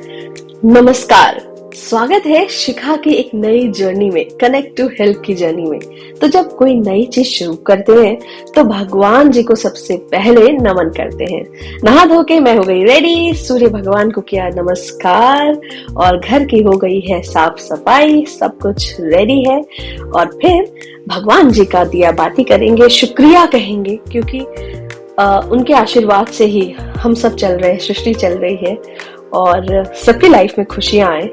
नमस्कार, स्वागत है शिखा की एक नई जर्नी में, कनेक्ट टू हेल्प की जर्नी में। तो जब कोई नई चीज शुरू करते हैं तो भगवान जी को सबसे पहले नमन करते हैं। नहा धो के मैं हो गई रेडी, सूर्य भगवान को किया नमस्कार और घर की हो गई है साफ सफाई, सब कुछ रेडी है। और फिर भगवान जी का दिया बाती करेंगे, शुक्रिया कहेंगे, क्योंकि उनके आशीर्वाद से ही हम सब चल रहे हैं, सृष्टि चल रही है और सबकी लाइफ में खुशियां आए,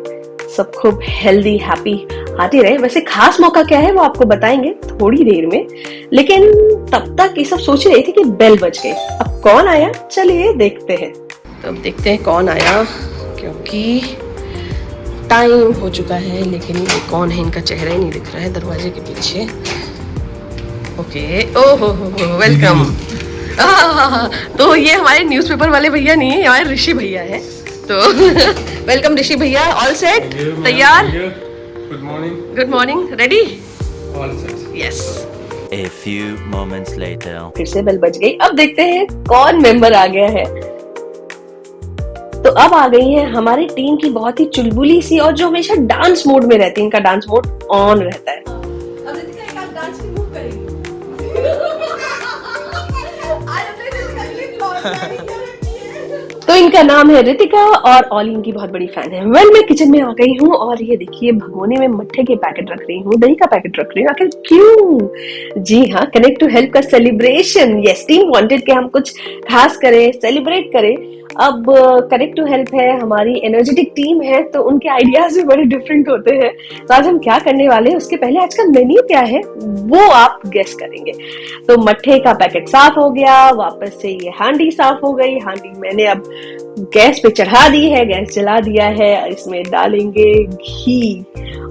सब खूब हेल्दी हैप्पी आती रहे। वैसे खास मौका क्या है वो आपको बताएंगे थोड़ी देर में, लेकिन तब तक ये सब सोच रहे थे कि बेल बज गई। अब कौन आया, चलिए देखते हैं। तो अब देखते हैं कौन आया, क्योंकि टाइम हो चुका है, लेकिन ये कौन है, इनका चेहरा ही नहीं दिख रहा है दरवाजे के पीछे। ओके, ओहो वेलकम। तो ये हमारे न्यूज़पेपर वाले भैया नहीं है, हमारे ऋषि भैया है। तो वेलकम ऋषि भैया। ऑल सेट, तैयार? Good morning. Good morning, ready? All set. Yes. A few moments later. फिर से बेल बज गई। अब देखते हैं कौन मेंबर आ गया है। तो अब आ गई है हमारी टीम की बहुत ही चुलबुली सी और जो हमेशा डांस मोड में रहती है, इनका डांस मोड ऑन रहता है। अब रितिका एक आप डांस की मूव करेंगी। आज अपने रितिका के लिए प्लॉट तैयारी कर रखी है। तो इनका नाम है रितिका और ऑली इनकी बहुत बड़ी फैन है। वेल, मैं किचन में आ गई हूँ और ये देखिए भगोने में मट्ठे के पैकेट रख रही हूँ, दही का पैकेट रख रही हूँ। आखिर क्यों? जी हाँ, कनेक्ट टू हेल्प का सेलिब्रेशन। यस, टीम वांटेड कि हम कुछ खास करें, सेलिब्रेट करें। अब कनेक्ट टू हेल्प है, हमारी एनर्जेटिक टीम है, तो उनके आइडियाज भी बड़े डिफरेंट होते हैं। तो आज हम क्या करने वाले हैं उसके पहले आज का मेन्यू क्या है वो आप गेस करेंगे। तो मट्ठे का पैकेट साफ हो गया, वापस से ये हांडी साफ हो गई। हांडी मैंने अब गैस पे चढ़ा दी है, गैस जला दिया है। इसमें डालेंगे घी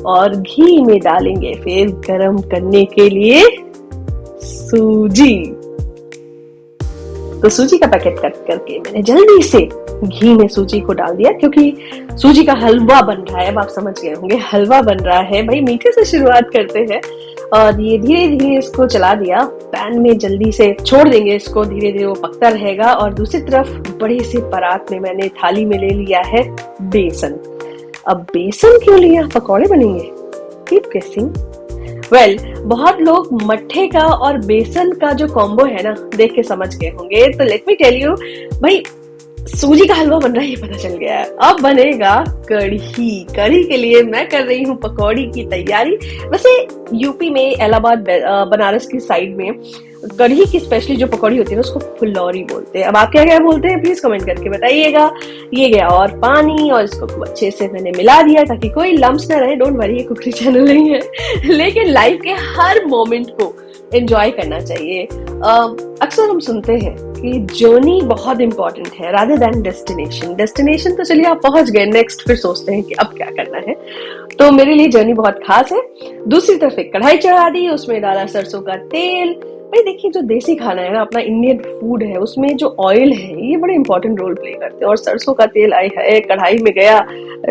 और घी में डालेंगे फिर गरम करने के लिए सूजी। तो सूजी का पैकेट कट करके मैंने जल्दी से घी में सूजी को डाल दिया, क्योंकि सूजी का हलवा बन रहा है। अब आप समझ गए होंगे, हलवा बन रहा है भाई, मीठे से शुरुआत करते हैं। और ये धीरे धीरे इसको चला दिया, पैन में जल्दी से छोड़ देंगे इसको, धीरे धीरे वो पकता रहेगा। और दूसरी तरफ बड़े से परात में मैंने थाली में ले लिया है बेसन। अब बेसन क्यों लिया, पकौड़े बनेंगे? कीप गेसिंग। वेल, बहुत लोग मट्ठे का और बेसन का जो कॉम्बो है ना, देख के समझ गए होंगे। तो लेट मी टेल यू भाई, सूजी का हलवा बन रहा है ये पता चल गया है। अब बनेगा कढ़ी। कढ़ी के लिए मैं कर रही हूँ पकौड़ी की तैयारी। वैसे यूपी में इलाहाबाद बनारस की साइड में कढ़ी की स्पेशली जो पकौड़ी होती है ना, उसको फुलौरी बोलते हैं। अब आप क्या क्या बोलते हैं प्लीज कमेंट करके बताइएगा। ये गया और पानी, और इसको खूब अच्छे से मैंने मिला दिया ताकि कोई लम्स ना रहे। डोंट वरी, ये कुकरी चैनल नहीं है, लेकिन लाइफ के हर मोमेंट को एंजॉय करना चाहिए। अक्सर हम सुनते हैं कि जर्नी बहुत इंपॉर्टेंट है रादर देन डेस्टिनेशन। डेस्टिनेशन तो चलिए आप पहुंच गए, नेक्स्ट फिर सोचते हैं कि अब क्या करना है। तो मेरे लिए जर्नी बहुत खास है। दूसरी तरफ एक कढ़ाई चढ़ा दी, उसमें डाला सरसों का तेल। भाई देखिए, जो देसी खाना है ना, अपना इंडियन फूड है, उसमें जो ऑयल है ये बड़े इंपॉर्टेंट रोल प्ले करते हैं। और सरसों का तेल आए है कढ़ाई में गया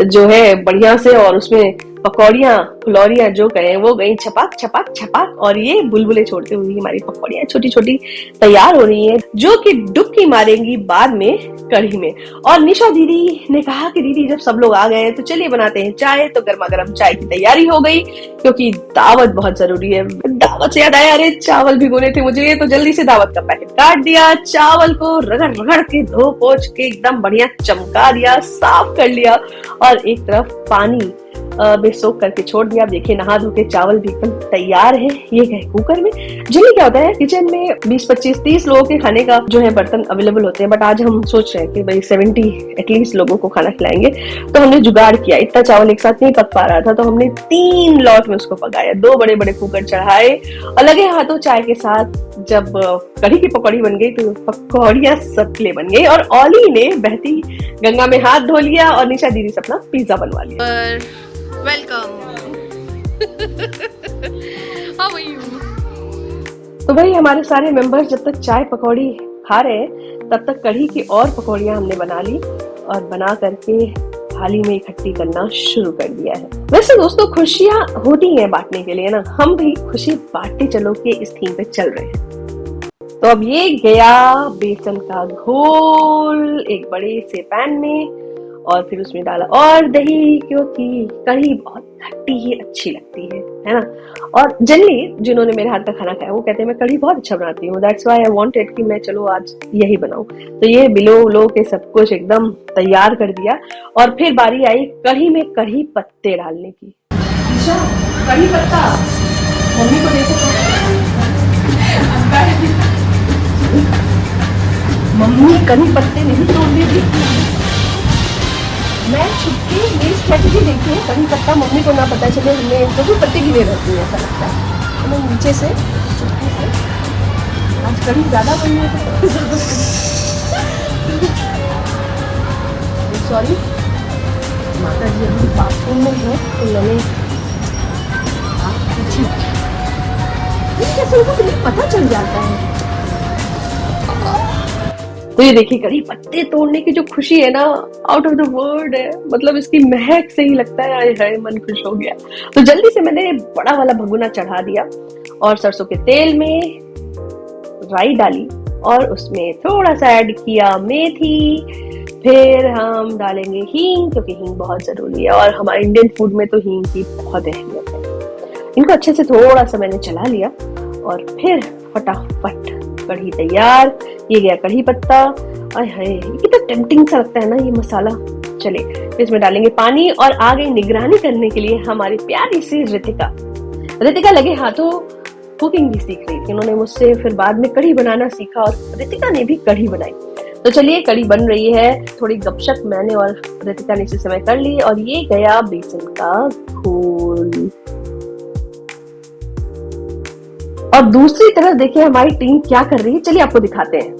जो है बढ़िया से, और उसमें पकौड़ियां फुलौरियां जो गए वो गई छपाक छपाक छपाक, और ये बुलबुले छोड़ते हुए हमारी पकौड़ियां छोटी छोटी तैयार हो रही हैं, जो कि डुबकी मारेंगी बाद में कढ़ी में। और निशा दीदी ने कहा कि दीदी जब सब लोग आ गए हैं तो चलिए बनाते हैं चाय। तो गर्मा गर्म चाय की तैयारी हो गई, क्योंकि दावत बहुत जरूरी है। दावत से याद आया, अरे चावल भिगोने थे मुझे, तो जल्दी से दावत का पैकेट काट दिया। चावल को रगड़ रगड़ के धो पोंछ के एकदम बढ़िया चमका दिया, साफ कर लिया, और एक तरफ पानी में सोख करके छोड़ दिया। देखिए नहा धो के चावल भी एकदम तैयार है। ये गए कुकर में। जनरली क्या होता है किचन में 20, 25, 30 लोगों के खाने का जो है बर्तन अवेलेबल होते हैं, बट आज हम सोच रहे हैं कि भाई 70 एटलीस्ट लोगों को खाना खिलाएंगे। तो हमने जुगाड़ किया, इतना चावल एक साथ नहीं पक पा रहा था, तो हमने 3 लॉट में उसको पकाया। 2 बड़े बड़े कुकर चढ़ाए और लगे हाथों चाय के साथ जब कढ़ी की पकौड़ी बन गई तो पकौड़ियां सतले बन गई। और ऑली ने बहती गंगा में हाथ धो लिया और निशा दीदी से अपना पिज्जा बनवा लिया। वेलकम। How are you? तो भाई हमारे सारे मेंबर्स जब तक चाय पकौड़ी खा रहे हैं तब तक कढ़ी की और पकौड़ियां हमने बना ली और बना करके थाली में इकट्ठी करना शुरू कर दिया है। वैसे दोस्तों, खुशियां होती हैं बांटने के लिए ना, हम भी खुशी बांटते चलो के इस थीम पे चल रहे हैं। तो अब ये गया बेसन का घोल एक बड़े से पैन में, और फिर उसमें डाला और दही, क्योंकि कढ़ी बहुत खट्टी ही अच्छी लगती है ना। और जनरली जिन्होंने मेरे हाथ का खाना खाया वो कहते हैं मैं कढ़ी बहुत अच्छा बनाती हूँ, दैट्स व्हाई आई वांटेड कि मैं चलो आज यही बनाऊं। तो ये बिलो के सब कुछ एकदम तैयार कर दिया और फिर बारी आई कढ़ी में कढ़ी पत्ते डालने की। कढ़ी पत्ता मम्मी को देखो, मम्मी कढ़ी पत्ते नहीं तोड़ देती। मैं छुपके ये स्ट्रेटजी देखी है, कढ़ी पत्ता मम्मी को ना पता चले मैं तो पत्ते गिरे रहती है, ऐसा लगता है। तो मैं नीचे से छुपके से आज कढ़ी ज्यादा बनी है तो सॉरी, माता जी अभी बाथरूम में है तो मैंने कैसे उनको पता चल जाता है। तो ये देखिए कढ़ी पत्ते तोड़ने की जो खुशी है ना, आउट ऑफ द वर्ल्ड है। मतलब इसकी महक से ही लगता है आए हाय मन खुश हो गया। तो जल्दी से मैंने बड़ा वाला भगोना चढ़ा दिया और सरसों के तेल में राई डाली और उसमें थोड़ा सा ऐड किया मेथी। फिर हम डालेंगे हींग, क्योंकि हींग बहुत जरूरी है और हमारे इंडियन फूड में तो हींग की बहुत अहमियत है। इनको अच्छे से थोड़ा सा मैंने चला लिया और फिर फटाफट कढ़ी तैयार। ये गया कढ़ी पत्ता। अरे हाय कितना टेम्पटिंग सा लगता है ना ये मसाला। चले इसमें डालेंगे पानी और आ गई निगरानी करने के लिए हमारी प्यारी सी रितिका लगे हाथों कुकिंग भी सीख रही थी। उन्होंने मुझसे फिर बाद में कढ़ी बनाना सीखा और रितिका ने भी कढ़ी बनाई। तो चलिए कढ़ी बन रही है, थोड़ी गपशप मैंने और रितिका ने इसी समय कर ली और ये गया बेसन का घोल। और दूसरी तरफ देखिए हमारी टीम क्या कर रही है, चलिए आपको दिखाते हैं।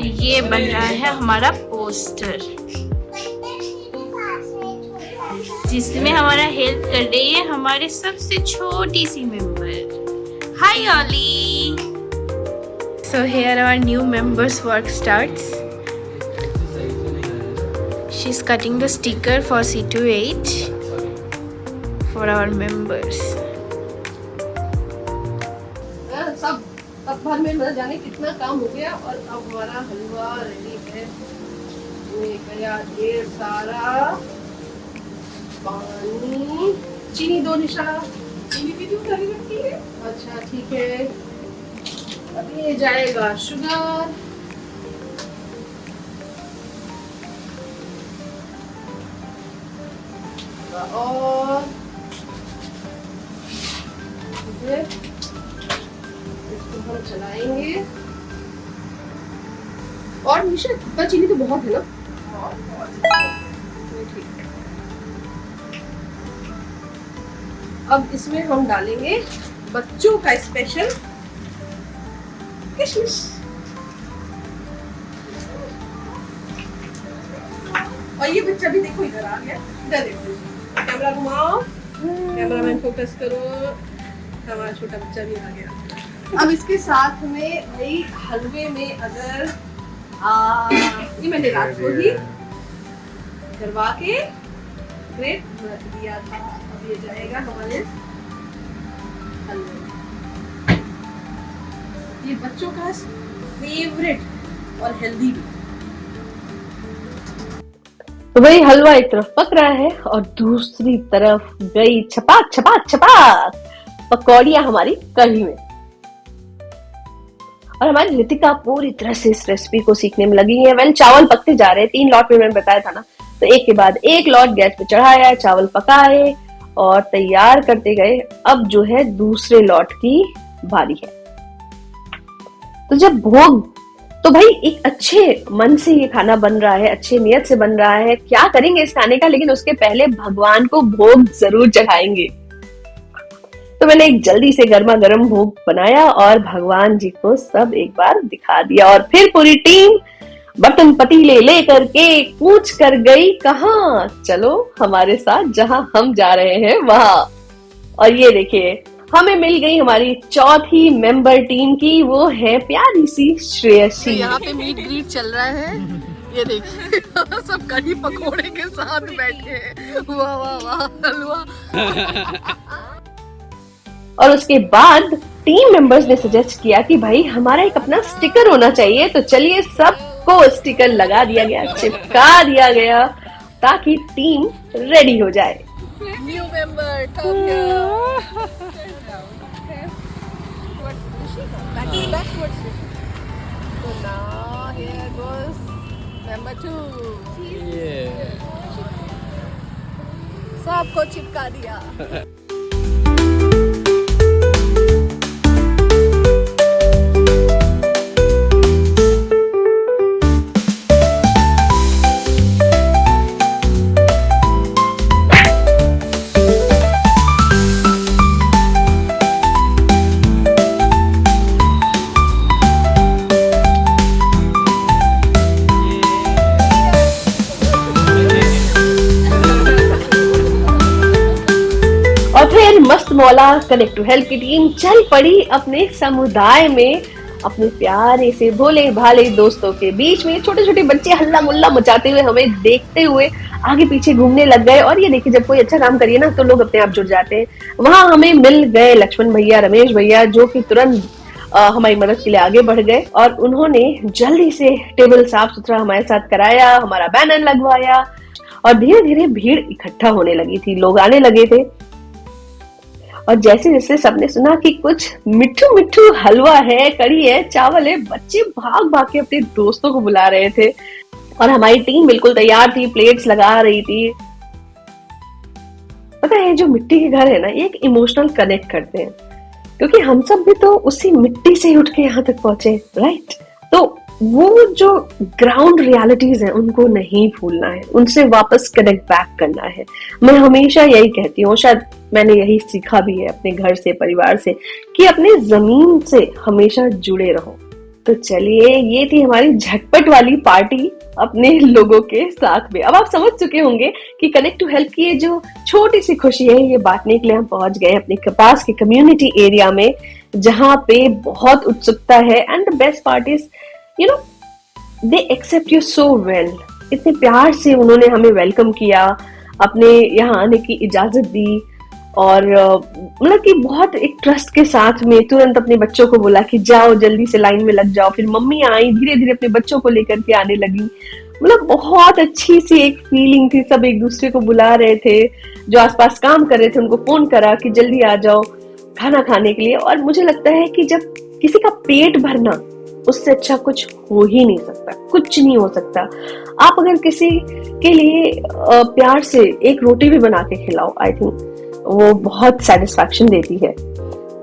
ये बन रहा है हमारा पोस्टर जिसमें हमारा हेल्प कर रही है हमारी सबसे छोटी सी member. Hi Olly. So here our new members work starts. She is cutting the sticker for C2H for our members. अब भर में न जाने कितना काम हो गया और अब हमारा हलवा रेडी है। ये गया ढेर सारा पानी, चीनी 2 निशा, चीनी भी क्यों करी रखी है? अच्छा ठीक है। अब ये जाएगा शुगर, और हम चलाएंगे। और निशा कितना चीनी तो बहुत है ना? ठीक है। अब इसमें हम डालेंगे बच्चों का स्पेशल किशमिश। और ये बच्चा भी देखो इधर आ गया, इधर देखो, कैमरा घुमाओ, कैमरामैन फोकस करो, हमारा छोटा बच्चा भी आ गया। अब इसके साथ में भाई हलवे में अगर ये मैंने रात को ही करवा के ग्रेट रख दिया था। अब ये जाएगा हमारे हलवे। ये बच्चों का फेवरेट और हेल्दी भी। तो भाई हलवा एक तरफ पक रहा है और दूसरी तरफ गई छपाक छपाक छपाक पकौड़ियां हमारी कढ़ी में। और हमारी रितिका पूरी तरह से इस रेसिपी को सीखने में लगी है। वेल चावल पकते जा रहे हैं, 3 लॉट में मैंने बताया था ना, तो एक के बाद एक लॉट गैस पे चढ़ाया, चावल पकाए और तैयार करते गए। अब जो है दूसरे लॉट की बारी है। तो जब भोग, तो भाई एक अच्छे मन से ये खाना बन रहा है, अच्छे नियत से बन रहा है, क्या करेंगे इस खाने का, लेकिन उसके पहले भगवान को भोग जरूर चढ़ाएंगे। तो मैंने एक जल्दी से गर्मा गर्म भोग बनाया और भगवान जी को सब एक बार दिखा दिया। और फिर पूरी टीम बर्तन पतीले लेकर के कूच कर गई कहाँ, चलो हमारे साथ जहां हम जा रहे हैं वहां। और ये देखिए हमें मिल गई हमारी चौथी मेंबर टीम की, वो है प्यारी सी श्रेयसी। तो यहाँ पे मीट ग्रीट चल रहा है, ये देखिए सब कढ़ी पकोड़े के साथ बैठे हैं। वाह वाह वाह हलवा। और उसके बाद टीम मेंबर्स ने सजेस्ट किया कि भाई हमारा एक अपना स्टिकर होना चाहिए, तो चलिए सबको स्टिकर लगा दिया गया, चिपका दिया गया, ताकि टीम रेडी हो जाए। New member, come here. Okay. Back to back. So now here goes number 2. सबको चिपका दिया। और फिर मस्त मौला कनेक्ट टू हेल्प की टीम चल पड़ी अपने समुदाय में अपने प्यारे से भोले भाले दोस्तों के बीच में। छोटे छोटे बच्चे हल्ला मुल्ला मचाते हुए हमें देखते हुए आगे पीछे घूमने लग गए। और ये देखिए, जब कोई अच्छा काम करिए ना तो लोग अपने आप जुड़ जाते हैं। वहां हमें मिल गए लक्ष्मण भैया, रमेश भैया, जो कि तुरंत हमारी मदद के लिए आगे बढ़ गए और उन्होंने जल्दी से टेबल साफ सुथरा हमारे साथ कराया, हमारा बैनर लगवाया और धीरे धीरे भीड़ इकट्ठा होने लगी थी, लोग आने लगे थे। और जैसे जैसे सबने सुना कि कुछ मिट्ठू मिट्ठू हलवा है, कड़ी है, चावल है, बच्चे भाग भाग के अपने दोस्तों को बुला रहे थे और हमारी टीम बिल्कुल तैयार थी, प्लेट्स लगा रही थी। पता है, जो मिट्टी के घर है ना, ये एक इमोशनल कनेक्ट करते हैं, क्योंकि हम सब भी तो उसी मिट्टी से ही उठ के यहाँ तक पहुंचे, राइट? तो वो जो ग्राउंड रियलिटीज हैं उनको नहीं भूलना है, उनसे वापस कनेक्ट बैक करना है। मैं हमेशा यही कहती हूँ, शायद मैंने यही सीखा भी है अपने घर से, परिवार से, कि अपने जमीन से हमेशा जुड़े रहो। तो चलिए, ये थी हमारी झटपट वाली पार्टी अपने लोगों के साथ में। अब आप समझ चुके होंगे कि कनेक्ट टू हेल्प की ये जो छोटी सी खुशी है, ये बांटने के लिए हम पहुंच गए अपने पास के कम्युनिटी एरिया में, जहां पे बहुत उत्सुकता है। And the best part is, you know, they accept you so well. इतने प्यार से उन्होंने हमें वेलकम किया, अपने यहाँ आने की इजाजत दी और मतलब कि बहुत एक ट्रस्ट के साथ में तुरंत अपने बच्चों को बोला कि जाओ जल्दी से लाइन में लग जाओ। फिर मम्मी आई, धीरे धीरे अपने बच्चों को लेकर के आने लगी। मतलब बहुत अच्छी सी एक फीलिंग थी। सब एक दूसरे को बुला रहे थे, जो आसपास काम कर रहे थे उनको फोन करा कि जल्दी आ जाओ खाना खाने के लिए। और मुझे लगता है कि जब किसी का पेट भरना, उससे अच्छा कुछ हो ही नहीं सकता, कुछ नहीं हो सकता। आप अगर किसी के लिए प्यार से एक रोटी भी बना के खिलाओ, आई थिंक वो बहुत सेटिस्फैक्शन देती है।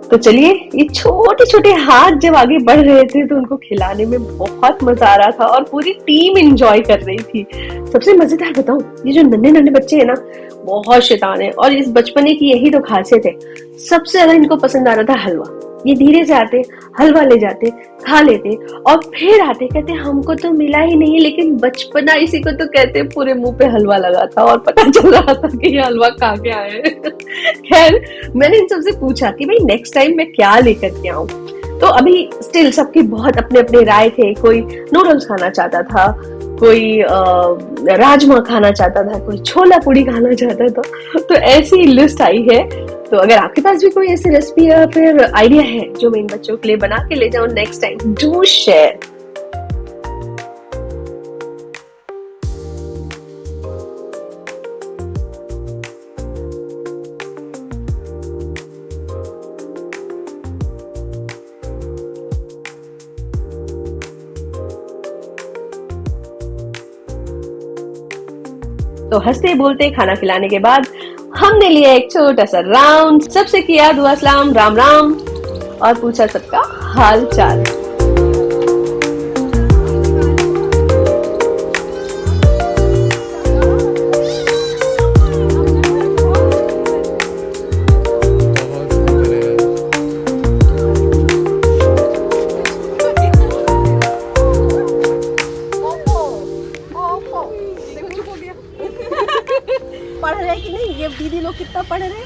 तो चलिए, ये छोटे छोटे हाथ जब आगे बढ़ रहे थे तो उनको खिलाने में बहुत मजा आ रहा था और पूरी टीम एंजॉय कर रही थी। सबसे मजेदार बताऊं, ये जो नन्हे नन्हे बच्चे हैं ना, बहुत शैतान है और इस बचपने की यही तो खासियत है। सबसे ज्यादा इनको पसंद आ रहा था हलवा। ये धीरे से आते, हलवा ले जाते, खा लेते और फिर आते, कहते हमको तो मिला ही नहीं, लेकिन बचपना इसी को तो कहते, पूरे मुंह पे हलवा लगा था और पता चल रहा था कि ये हलवा खा के आए। खैर, मैंने इन सबसे पूछा कि भाई नेक्स्ट टाइम मैं क्या लेकर के आऊं। तो अभी स्टिल सबके बहुत अपने अपने राय थे। कोई नूडल्स खाना चाहता था, कोई राजमा खाना चाहता था, कोई छोला पूड़ी खाना चाहता था। तो ऐसी लिस्ट आई है। तो अगर आपके पास भी कोई ऐसी रेसिपी या फिर आइडिया है जो मैं इन बच्चों के लिए बना के ले जाऊं नेक्स्ट टाइम, डू शेयर। तो हंसते बोलते खाना खिलाने के बाद हमने लिया एक छोटा सा राउंड, सबसे किया दुआ सलाम, राम राम और पूछा सबका हाल चाल। पढ़ रहे कि नहीं ये दीदी लोग, कितना पढ़ रहे?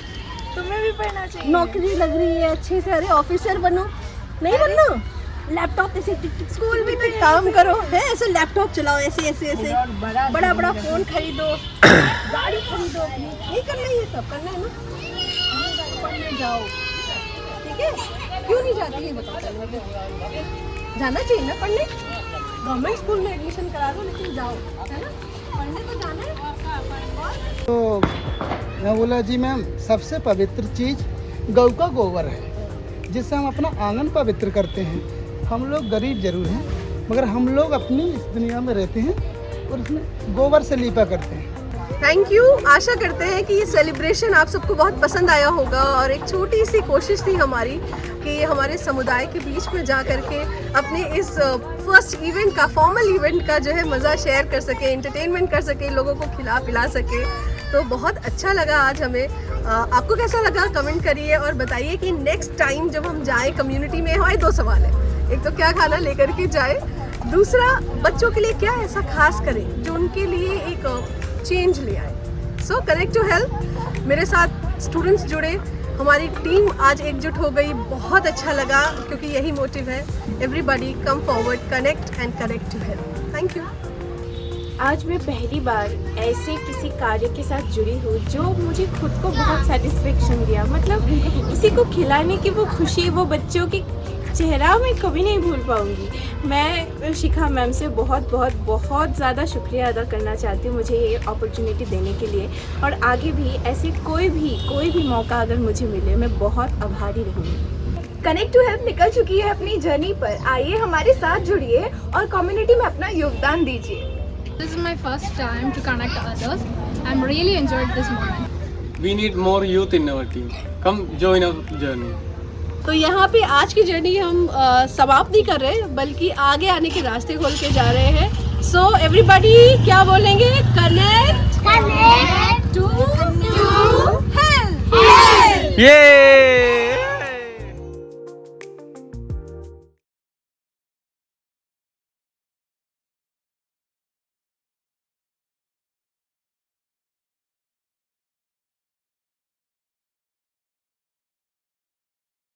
तुम्हें भी पढ़ना चाहिए। नौकरी लग रही है अच्छे से। अरे ऑफिसर बनो, नहीं बनना? लैपटॉप ऐसे स्कूल में तो काम करो, है ऐसे लैपटॉप चलाओ, ऐसे ऐसे ऐसे बड़ा बड़ा फोन खरीदो, गाड़ी खरीदो। नहीं करना, ये सब करना है ना। पढ़ने जाओ, ठीक है? क्यों नहीं जाती है बताओ? जाना चाहिए ना पढ़ने। गवर्नमेंट स्कूल में एडमिशन करा दो, लेकिन जाओ, है ना? पढ़ने तो जाना है। तो मैं बोला जी मैम, सबसे पवित्र चीज़ गौ का गोबर है, जिससे हम अपना आंगन पवित्र करते हैं। हम लोग गरीब जरूर हैं, मगर हम लोग अपनी इस दुनिया में रहते हैं और उसमें गोबर से लीपा करते हैं। Thank you. आशा करते हैं कि ये सेलिब्रेशन आप सबको बहुत पसंद आया होगा और एक छोटी सी कोशिश थी हमारी कि हमारे समुदाय के बीच में जा करके अपने इस फर्स्ट इवेंट का, फॉर्मल इवेंट का जो है मज़ा शेयर कर सके, एंटरटेनमेंट कर सके, लोगों को खिला पिला सके। तो बहुत अच्छा लगा आज हमें। आपको कैसा लगा कमेंट करिए और बताइए कि नेक्स्ट टाइम जब हम जाएं कम्युनिटी में, हमारे 2 सवाल हैं। एक तो क्या खाना लेकर के जाए, दूसरा बच्चों के लिए क्या ऐसा खास करें जो उनके लिए एक चेंज ले आए। सो कनेक्ट टू हेल्प, मेरे साथ स्टूडेंट्स जुड़े, हमारी टीम आज एकजुट हो गई। बहुत अच्छा लगा क्योंकि यही मोटिव है, everybody come forward, connect and connect to help. Thank you. आज मैं पहली बार ऐसे किसी कार्य के साथ जुड़ी हूँ जो मुझे खुद को बहुत सेटिस्फेक्शन दिया। मतलब किसी को खिलाने की वो खुशी, वो बच्चों की चेहरा मैं कभी नहीं भूल पाऊँगी। मैं शिखा मैम से बहुत बहुत बहुत ज़्यादा शुक्रिया अदा करना चाहती हूँ मुझे ये अपॉर्चुनिटी देने के लिए, और आगे भी ऐसे कोई भी मौका अगर मुझे मिले मैं बहुत आभारी रहूँगी। कनेक्ट टू हेल्प निकल चुकी है अपनी जर्नी पर। आइए हमारे साथ जुड़िए और कम्युनिटी में अपना योगदान दीजिए। This is my first time to connect others. I'm really enjoyed this moment. We need more youth in our team. Come join our journey. तो यहाँ पे आज की जर्नी हम समाप्त नहीं कर रहे, बल्कि आगे आने के रास्ते खोल के जा रहे हैं। सो एवरीबॉडी क्या बोलेंगे? Connect to help. Yay!